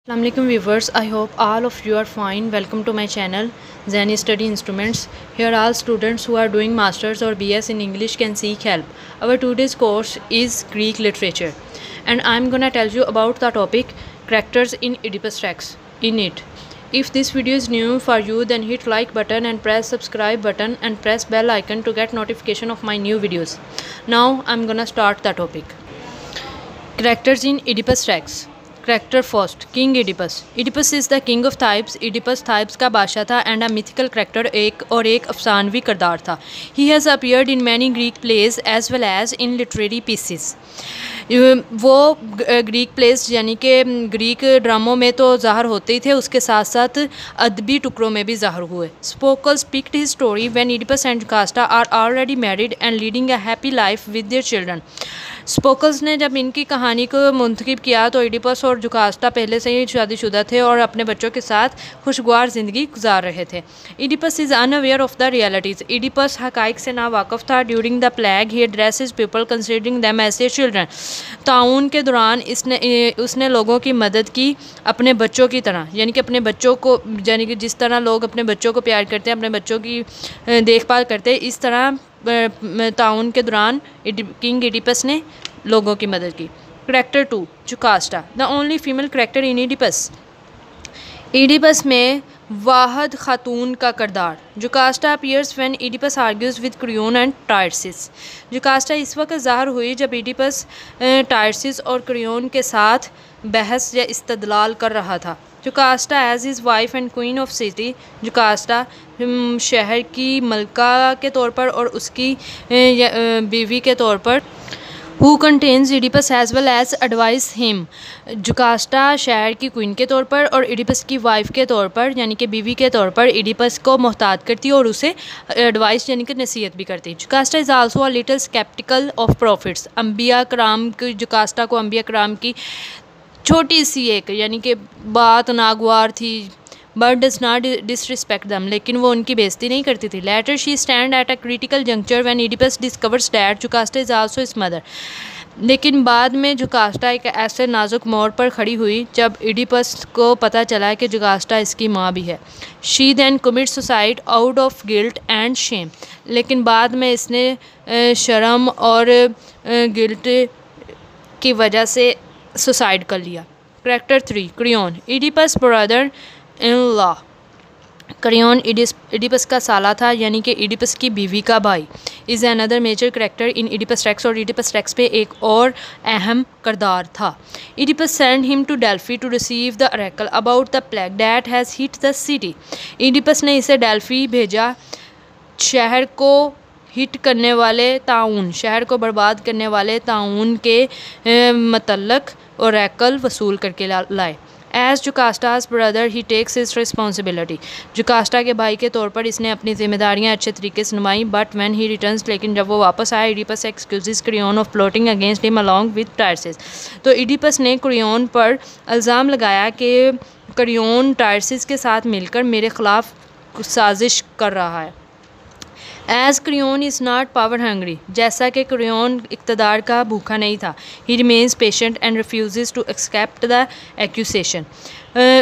Assalamualaikum viewers, I hope all of you are fine. Welcome to my channel Zani Study Instruments. Here all students who are doing masters or BS in English can seek help. Our today's course is Greek literature and I'm gonna tell you about the topic characters in Oedipus Rex in it. If this video is new for you, then hit like button and press subscribe button and press bell icon to get notification of my new videos. Now I'm gonna start the topic. Characters in Oedipus Rex. Character first, King Oedipus. Oedipus is the king of Thebes. Oedipus Thebes का बादशाह था and a mythical character, एक अफसानवी किरदार था. He has appeared in many Greek plays as well as in literary pieces. वो Greek place यानी कि Greek ड्रामों में तो ज़ाहर होते ही थे, उसके साथ साथ अदबी टुकड़ों में भी ज़ाहर हुए. Sophocles picked his story when Oedipus and Jocasta are already married and leading a happy life with their children. Sophocles ने जब इनकी कहानी को मुंतखब किया तो ओडिपस और जुकास्टा पहले से ही शादीशुदा थे और अपने बच्चों के साथ खुशगवार ज़िंदगी गुजार रहे थे. Oedipus is unaware of the realities. Oedipus हक़ाइक़ से नावाकिफ़ था. During the plague he addresses people considering them as their children. ताउन के दौरान उसने लोगों की मदद की अपने बच्चों की तरह, यानी कि अपने बच्चों को, यानी कि जिस तरह लोग अपने बच्चों को प्यार करते हैं, अपने बच्चों की देखभाल करते हैं, इस तरह ताउन के दौरान किंग ओडिपस ने लोगों की मदद की. Character 2, Jocasta, the only female character in Oedipus. Oedipus में वाहद खातून का किरदार. Jocasta appears when Oedipus argues with Creon and Tiresias. Jocasta इस वक्त ज़ाहिर हुई जब ओडिपस टायरसिस और क्रियोन के साथ बहस या इस्तदलाल कर रहा था. Jocasta as his wife and queen of city. Jocasta शहर की मलका के तौर पर और उसकी बीवी के तौर पर. Who contains Oedipus as well as advise him. जुकास्टा शहर की क्वीन के तौर पर और ओडिपस की वाइफ के तौर पर, यानी कि बीवी के तौर पर ओडिपस को मोहतात करती और उसे एडवाइस यानी कि नसीहत भी करती. Jocasta is also a little sceptical of prophets. अम्बिया कराम की, जुकास्टा को अम्बिया कराम की छोटी सी एक यानी कि बात नागवार थी, बट डज नॉट डिसरिस्पेक्ट दम, लेकिन वो उनकी बेइज्जती नहीं करती थी. Later she stand at a critical juncture when Oedipus discovers that Jocasta is also his mother. लेकिन बाद में जुकास्टा एक ऐसे नाजुक मोड़ पर खड़ी हुई जब ओडिपस को पता चला कि जुकास्टा इसकी माँ भी है. She then commit suicide out of guilt and shame. लेकिन बाद में इसने शर्म और गिल्ट की वजह से सुसाइड कर लिया. Character 3, crayon. Oedipus brother in law. Crayon Oedipus का साला था, यानी कि ओडिपस की बीवी का भाई. Is another major character in Oedipus Rex. और ओडिपस रेक्स पे एक और अहम किरदार था. Oedipus send him to Delphi to receive the oracle about the plague that has hit the city. Oedipus ने इसे डेल्फी भेजा शहर को हिट करने वाले ताउन, शहर को बर्बाद करने वाले ताउन के मतलब ऑरेकल वसूल करके लाए. As Jocasta's brother he takes his responsibility. Jocasta के भाई के तौर पर इसने अपनी जिम्मेदारियां अच्छे तरीके से निभाई. बट व्हेन ही रिटर्न्स, लेकिन जब वो वापस आया, Oedipus accuses Creon of plotting against him along with Tiresias. तो ओडिपस ने क्रियोन पर इल्ज़ाम लगाया कि क्रियोन टायरसिस के साथ मिलकर मेरे ख़िलाफ़ साजिश कर रहा है. As Creon is not power hungry, जैसा कि क्रियोन इक़्तिदार का भूखा नहीं था. He remains patient and refuse to accept the accusation.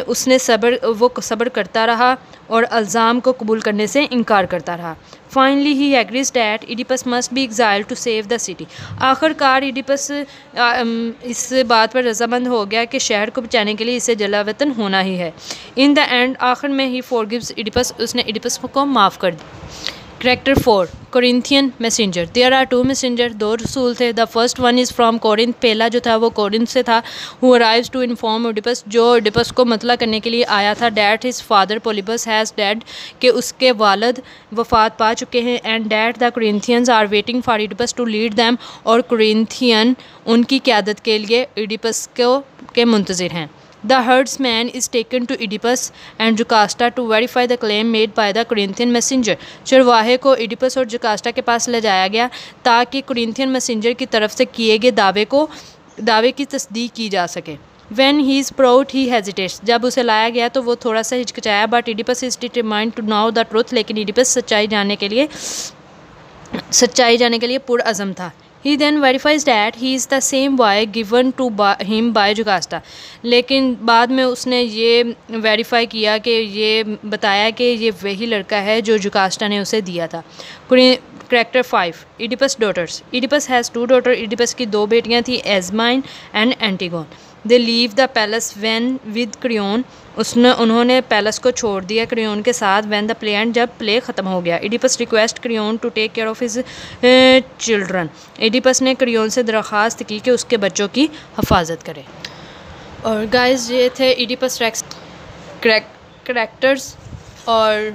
उसने सब्र करता रहा और इल्ज़ाम को कबूल करने से इनकार करता रहा. Finally he agrees that Oedipus must be exiled to save the city. आखिरकार ओडिपस इस बात पर रजामंद हो गया कि शहर को बचाने के लिए इसे जलावतन होना ही है. इन द एंड आखिर में ही फॉरगिव्स ओडिपस, उसने ओडिपस को माफ़ कर दिया. Character 4, Corinthian messenger. There are 2 messenger, 2 रसूल थे. The first one is from Corinth. पहला जो था वो कोरिंथ से था. Who arrives to inform Oedipus, जो ओडिपस को मतला करने के लिए आया था. That his father Polybus has dead, के उसके वालिद वफ़ात पा चुके हैं. And that the Corinthians are waiting for Oedipus to lead them, और कोरिंथियन उनकी क़यादत के लिए ओडिपस के मुंतज़िर हैं. The herdsman is taken to Oedipus and Jocasta to verify the claim made by the Corinthian messenger. चरवाहे को ओडिपस और जुकास्टा के पास ले जाया गया ताकि कोरिंथियन मैसेंजर की तरफ से किए गए दावे की तस्दीक की जा सके. When he is proud he hesitates. जब उसे लाया गया तो वो थोड़ा सा हिचकिचाया. But Oedipus is determined to know the truth. लेकिन ओडिपस सच्चाई जाने के लिए पुरअज़म था. He then verifies that he is the same boy given to him by Jocasta. लेकिन बाद में उसने ये वेरीफाई किया कि ये बताया कि ये वही लड़का है जो Jocasta ने उसे दिया था. Character 5 Oedipus daughters. Oedipus has 2 daughters. Oedipus की 2 बेटियां थी, Esmine and Antigone. They leave the palace when with Creon. उन्होंने पैलेस को छोड़ दिया क्रियोन के साथ when the play and जब प्ले ख़त्म हो गया. Oedipus request Creon to take care of his children. Oedipus ने क्रियोन से दरख्वास्त की कि उसके बच्चों की हिफाजत करे. और गाइस ये थे Oedipus Rex characters. और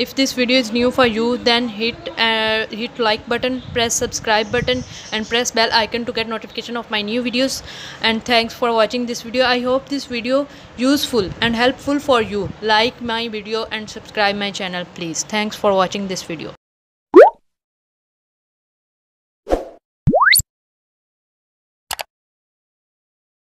if this video is new for you, then hit like button, press subscribe button and press bell icon to get notification of my new videos. And thanks for watching this video. I hope this video useful and helpful for you. Like my video and subscribe my channel please. Thanks for watching this video.